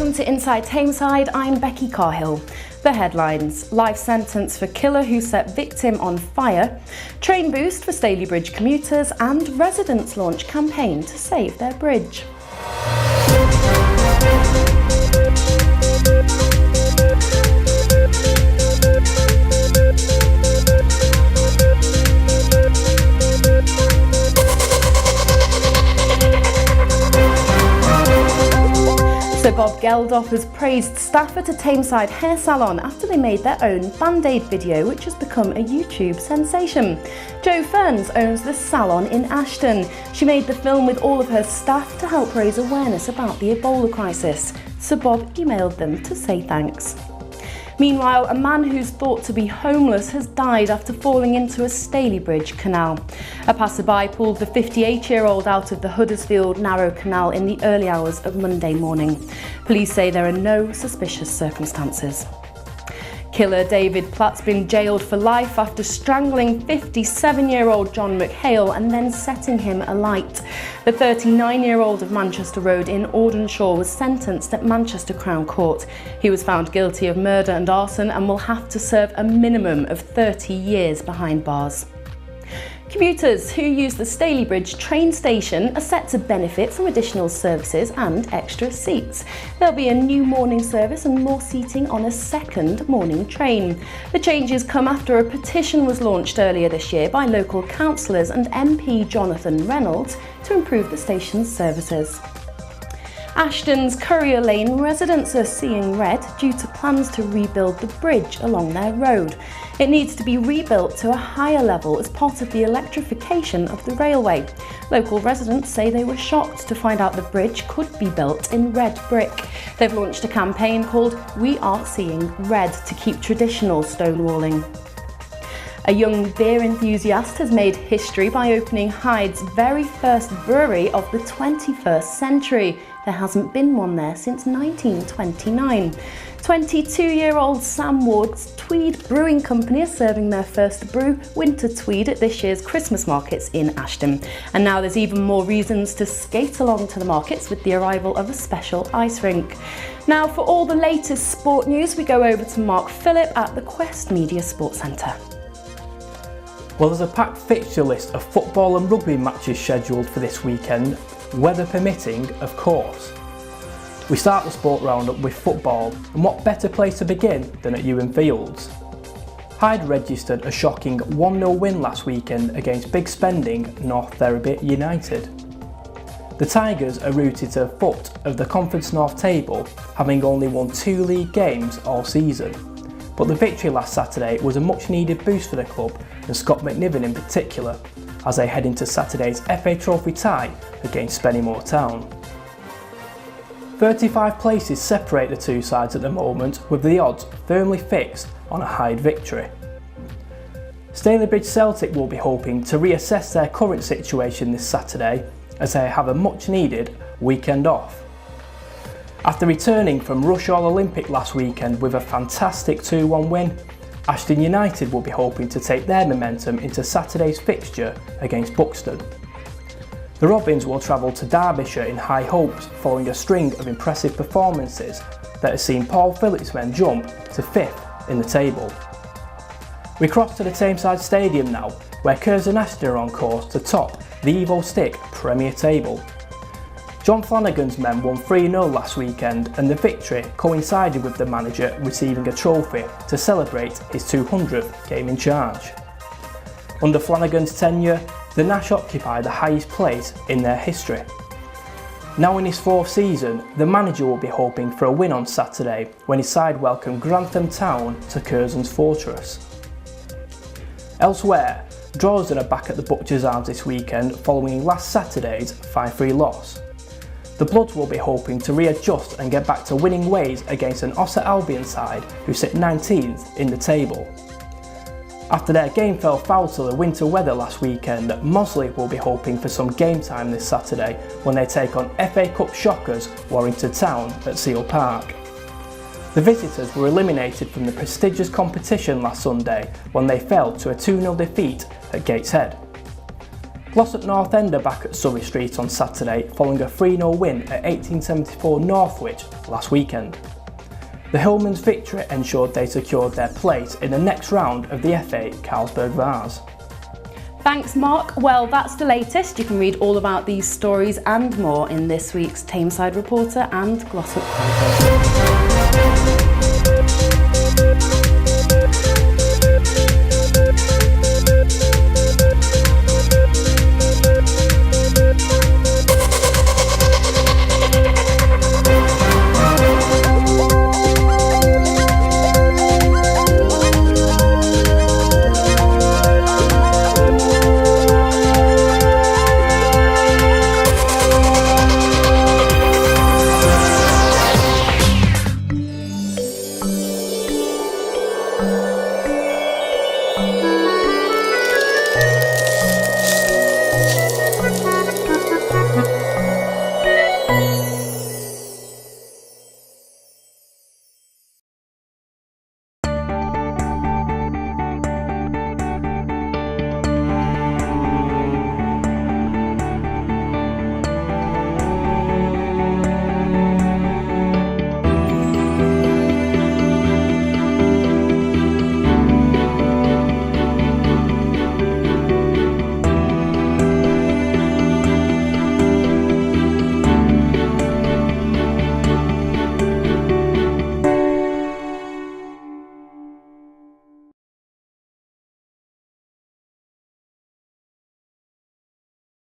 Welcome to Inside Tameside, I'm Becky Cahill. The headlines: life sentence for killer who set victim on fire, train boost for Stalybridge commuters, and residents launch campaign to save their bridge. So Bob Geldof has praised staff at a Tameside hair salon after they made their own Band-Aid video, which has become a YouTube sensation. Jo Ferns owns the salon in Ashton. She made the film with all of her staff to help raise awareness about the Ebola crisis. So Bob emailed them to say thanks. Meanwhile, a man who's thought to be homeless has died after falling into a Stalybridge canal. A passerby pulled the 58-year-old out of the Huddersfield Narrow Canal in the early hours of Monday morning. Police say there are no suspicious circumstances. Killer David Platt's been jailed for life after strangling 57-year-old John McHale and then setting him alight. The 39-year-old of Manchester Road in Audenshaw was sentenced at Manchester Crown Court. He was found guilty of murder and arson and will have to serve a minimum of 30 years behind bars. Commuters who use the Stalybridge train station are set to benefit from additional services and extra seats. There'll be a new morning service and more seating on a second morning train. The changes come after a petition was launched earlier this year by local councillors and MP Jonathan Reynolds to improve the station's services. Ashton's Courier Lane residents are seeing red due to plans to rebuild the bridge along their road. It needs to be rebuilt to a higher level as part of the electrification of the railway. Local residents say they were shocked to find out the bridge could be built in red brick. They've launched a campaign called We Are Seeing Red to keep traditional stonewalling. A young beer enthusiast has made history by opening Hyde's very first brewery of the 21st century. There hasn't been one there since 1929. 22-year-old Sam Ward's Tweed Brewing Company is serving their first brew, Winter Tweed, at this year's Christmas markets in Ashton. And now there's even more reasons to skate along to the markets with the arrival of a special ice rink. Now for all the latest sport news, we go over to Mark Phillip at the Quest Media Sports Centre. Well, there's a packed fixture list of football and rugby matches scheduled for this weekend, weather permitting, of course. We start the sport roundup with football, and what better place to begin than at Ewan Fields. Hyde registered a shocking 1-0 win last weekend against big spending North Thereby United. The Tigers are rooted to the foot of the Conference North table, having only won 2 league games all season. But the victory last Saturday was a much needed boost for the club, and Scott McNiven in particular, as they head into Saturday's FA Trophy tie against Spennymoor Town. 35 places separate the two sides at the moment, with the odds firmly fixed on a Hyde victory. Stalybridge Celtic will be hoping to reassess their current situation this Saturday, as they have a much needed weekend off. After returning from Rushall Olympic last weekend with a fantastic 2-1 win, Ashton United will be hoping to take their momentum into Saturday's fixture against Buxton. The Robins will travel to Derbyshire in high hopes following a string of impressive performances that has seen Paul Phillips' men jump to 5th in the table. We cross to the Tameside Stadium now, where Curzon Ashton are on course to top the Evo Stick Premier table. John Flanagan's men won 3-0 last weekend, and the victory coincided with the manager receiving a trophy to celebrate his 200th game in charge. Under Flanagan's tenure, the Nash occupy the highest place in their history. Now in his 4th season, the manager will be hoping for a win on Saturday when his side welcome Grantham Town to Curzon's Fortress. Elsewhere, Droylsden are back at the Butchers' Arms this weekend following last Saturday's 5-3 loss. The Bloods will be hoping to readjust and get back to winning ways against an Ossett Albion side who sit 19th in the table. After their game fell foul to the winter weather last weekend, Mosley will be hoping for some game time this Saturday when they take on FA Cup shockers Warrington Town at Seal Park. The visitors were eliminated from the prestigious competition last Sunday when they fell to a 2-0 defeat at Gateshead. Glossop North End are back at Surrey Street on Saturday following a 3-0 win at 1874 Northwich last weekend. The Hillman's victory ensured they secured their place in the next round of the FA Carlsberg Vase. Thanks, Mark. Well, that's the latest. You can read all about these stories and more in this week's Tameside Reporter and Glossop Chronicle.